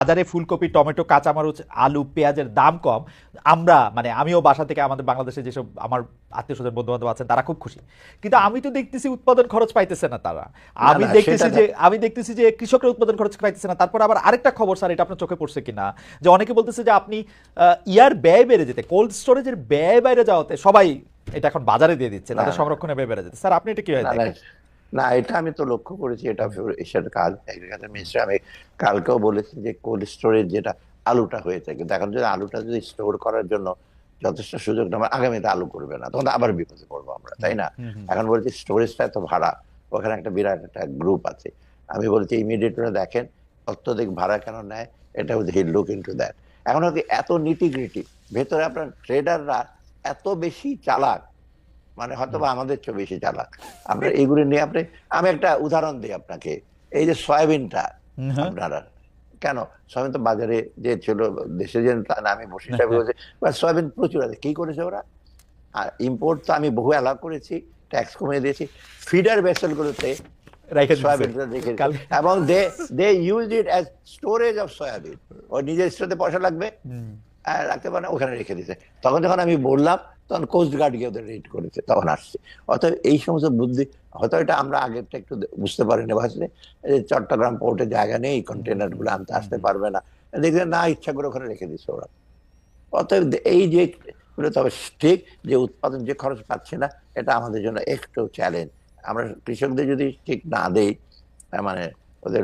বাজারে ফুলকপি, টমেটো, কাঁচামরিচ, আলু, পেঁয়াজের দাম কম। আমরা মানে আমিও বাসা থেকে আমাদের বাংলাদেশে যেসব আমার আত্মীয় স্বজন বন্ধু বান্ধব আছেন তারা খুব খুশি, কিন্তু আমি তো দেখতেছি উৎপাদন খরচ পাইতেছে না তারা। না আমি না সেটা দেখতেছি যে আমি দেখতেছি যে কৃষকরা উৎপাদন খরচ পাইতেছে না। তারপর আবার আরেকটা খবর স্যার, এটা আপনার চোখে পড়ছে কিনা, যে অনেকে বলতেছে যে আপনি ইয়ার ব্যয় বেড়ে যেতে, কোল্ড স্টোরেজের ব্যয় বাইরে যাওয়াতে সবাই এটা এখন বাজারে দিয়ে দিচ্ছে, না তাদের না সংরক্ষণে ব্যয় বেড়ে যেতে। স্যার আপনি এটা কিভাবে না না দেখেন? না, এটা আমি তো লক্ষ্য করেছি, এটা এশিয়ার কাজ এগ্রিকালচার মিনিস্ট্রি। আমি কালকেও বলেছি যে কোল্ড স্টোরেজ যেটা আলুটা হয়েছে, কিন্তু এখন যদি আলুটা যদি স্টোর করার জন্য যথেষ্ট সুযোগ না, আমরা আগামীতে আলু করবে না, তখন তো আবার বিপদে পড়বো আমরা, তাই না? এখন বলছি স্টোরেজটা এত ভাড়া, ওখানে একটা বিরাট একটা গ্রুপ আছে। আমি বলছি ইমিডিয়েট ওরা দেখেন অত্যধিক ভাড়া কেন নেয়, এটা লুক ইনটু দ্যাট। এখন হচ্ছে এত নিটিগ্রিটি, ভেতরে আপনার ট্রেডাররা এত বেশি চালাক, মানে হয়তো বা আমাদের চেয়ে বেশি চালাক। আমরা এগুলি নিয়ে আমি একটা উদাহরণ দিই আপনাকে। এই যে সয়াবিনটা আপনারা, কেন সয়াবিন তো বাজারে যে ছিল, দেশে যে তা না, আমি বসে হিসাবে বলছি, সয়াবিন প্রচুর আছে, কি করেছে ওরা? আর ইম্পোর্ট তো আমি বহু অ্যালাউ করেছি, ট্যাক্স কমিয়ে দিয়েছি, ফিডার ভেসেল গুলোতে রেখে দিচ্ছে সয়াবিনটা রেখে, কাল। এবং they use it as storage of soybean. ওই নিজের স্টোরে পয়সা লাগবে, রাখতে পারে না, ওখানে রেখে দিতে। তখন যখন আমি বললাম, তখন কোস্ট গার্ড গিয়ে ওদের রেড করেছে, তখন আসছে। অর্থাৎ এই সমস্ত বুদ্ধি, হয়তো এটা আমরা আগেরটা একটু বুঝতে পারিনি, ভাবছিলে চট্টগ্রাম পোর্টে জায়গা নেই, কন্টেনার গুলো আনতে আসতে পারবে না, দেখবে না ইচ্ছা করে ওখানে রেখে দিচ্ছে ওরা। অতএব এই যে, তবে ঠিক যে উৎপাদন যে খরচ পাচ্ছে না, এটা আমাদের জন্য একটু চ্যালেঞ্জ। আমরা কৃষকদের যদি ঠিক না দেই, মানে ওদের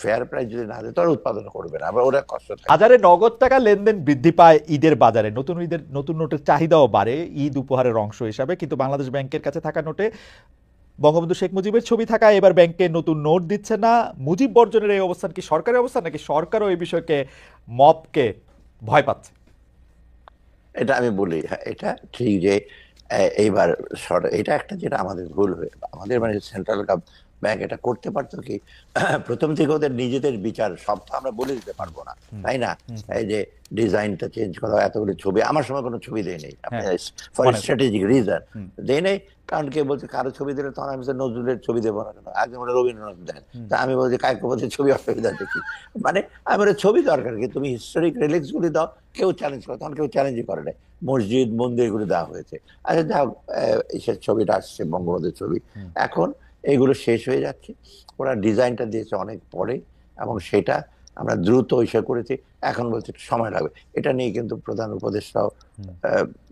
ফেয়ার প্রাইস যদি না দেয়, তারা উৎপাদন করবে না, আবার ওরা কষ্ট থাকে। বাজারে নগদ টাকা লেনদেন বৃদ্ধি পায় ঈদের বাজারে, নতুন নোটের চাহিদাও বাড়ে ঈদ উপহারের অংশ হিসাবে, কিন্তু বাংলাদেশ ব্যাংকের কাছে থাকা নোটে বঙ্গবন্ধু শেখ মুজিবের ছবি থাকায় এবার ব্যাংকে নতুন নোট দিচ্ছে না। মুজিব বর্জনের এই অবস্থান কি সরকারের অবস্থান, নাকি সরকারও এই বিষয়কে মবকে ভয় পাচ্ছে? এটা আমি বলি, হ্যাঁ এটা ঠিক যে এইবার এটা একটা যেটা আমাদের ভুল হয়ে, আমাদের মানে সেন্ট্রাল ব্যাংক এটা করতে পারতো কি, প্রথম থেকে ওদের নিজেদের বিচার সব তো আমরা বলে দিতে পারবো না, তাই না? এই যে ডিজাইনটা চেঞ্জ করা, এতগুলো ছবি, আমার সময় কোনো ছবি দেয় নেই, ফর স্ট্র্যাটেজিক রিজন দেয় নেই। কারণ কে বলছে কারো ছবি দিলে, তখন আমি নজরুলের ছবি দেবো না কেন, আগে আমরা রবীন্দ্রনাথ দেন, তা আমি বলছি কায়কোপথের ছবি, অসুবিধা দেখি। মানে আমি বলে ছবি দরকার কি, তুমি হিস্টোরিক রিলিক্স গুলি দাও, কেউ চ্যালেঞ্জ করে, তখন কেউ চ্যালেঞ্জই করে না। মসজিদ মন্দির গুলো দেওয়া হয়েছে, আচ্ছা যাও, সে ছবিটা আসছে বঙ্গবন্ধুর ছবি, এখন এইগুলো শেষ হয়ে যাচ্ছে। ওরা ডিজাইনটা দিয়েছে অনেক পরে, এবং সেটা আমরা দ্রুত ইসে করেছি, এখন বলছে একটু সময় লাগবে। এটা নিয়ে কিন্তু প্রধান উপদেষ্টাও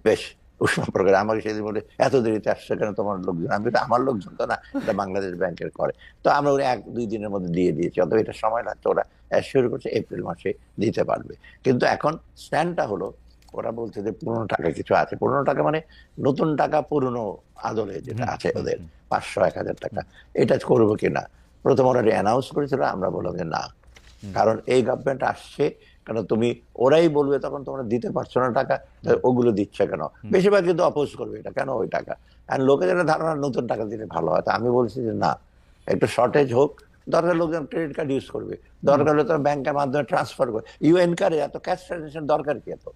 বেশ উষ্ণ প্রকার আমাকে সেদিন বলে, এত দেরিতে আসছে কেন তোমার লোকজন? আমি তো, আমার লোকজন তো না, এটা বাংলাদেশ ব্যাংকের করে। তো আমরা ওরা 1-2 দিনের মধ্যে দিয়ে দিয়েছি, অথবা এটা সময় লাগছে, ওরা অ্যাসিওর করছে এপ্রিল মাসে দিতে পারবে। কিন্তু এখন স্ট্যান্ডটা হলো, ওরা বলছে যে পুরনো টাকা কিছু আছে, পুরনো টাকা মানে নতুন টাকা পুরনো আদলে যেটা আছে ওদের 500-1000 টাকা, এটা করবো কিনা। প্রথম ওরা অ্যানাউন্স করেছিল, আমরা বললাম যে না, কারণ এই গভর্নমেন্ট আসছে, কারণ তুমি, ওরাই বলবে তখন তোমরা দিতে পারছো না টাকা, ওগুলো দিচ্ছে কেন, বেশিরভাগ কিন্তু অপোজ করবে, এটা কেন ওই টাকা। আর লোকেদের ধারণা নতুন টাকা দিলে ভালো হয়, তা আমি বলছি যে না, একটু শর্টেজ হোক, দরকার লোকজন ক্রেডিট কার্ড ইউজ করবে, দরকার হলে তারা ব্যাংকের মাধ্যমে ট্রান্সফার করে, এনকারে এত ক্যাশ ট্রানজাকশন দরকার কি এত?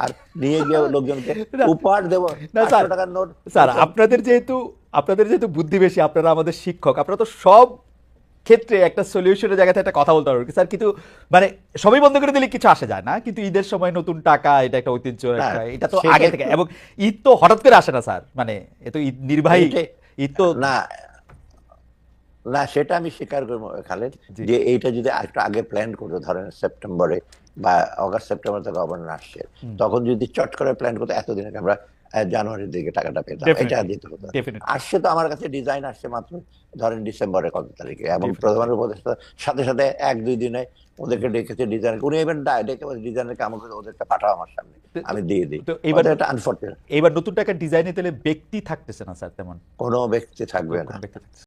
আর নিয়ে গিয়ে লোকজনকে উপহার দেবো না 500 স্যার, টাকার নোট। স্যার আপনাদের যেহেতু বুদ্ধি বেশি, আপনারা আমাদের শিক্ষক, আপনারা তো সব ক্ষেত্রে একটা সলিউশনের জায়গাতে একটা কথা বলতে পারবেন স্যার, কিন্তু মানে সবই বন্ধ করে দিলে কিছু আসে যায় না, কিন্তু ঈদের সময় নতুন টাকা, এটা একটা ঐতিহ্য, এটা তো আগে থেকে, এবং ঈদ তো হঠাৎ করে আসে না স্যার, মানে এ তো ঈদ নির্বাহী, ঈদ তো না না, সেটা আমি স্বীকার করবো খালেদ, যে এইটা যদি একটু আগে প্ল্যান করতো, ধরেন সেপ্টেম্বরে বা অগাস্ট সেপ্টেম্বর থেকে গভর্নর আসছে, তখন যদি চট করে প্ল্যান করতো, এতদিন আগে আমরা জানুয়ারির দিকে টাকাটা পেতাম, এটা দিতে হতো। আসছে তো আমার কাছে ডিজাইন আসছে মাত্র ধরেন ডিসেম্বরের কত তারিখে, এবং প্রধান উপদেষ্টার সাথে সাথে 1-2 দিনে ওদেরকে ডেকেছে ডিজাইন, উনি ইভেন ডেকে ডিজাইনের কাম করে ওদেরকে পাঠাও আমার সামনে, আমি দিয়ে দিই। তো এবার এটা আনফরচুনেট, এবার নতুন টাকার ডিজাইনে তাহলে ব্যক্তি থাকতেছে না স্যার, তেমন কোনো ব্যক্তি থাকবে না।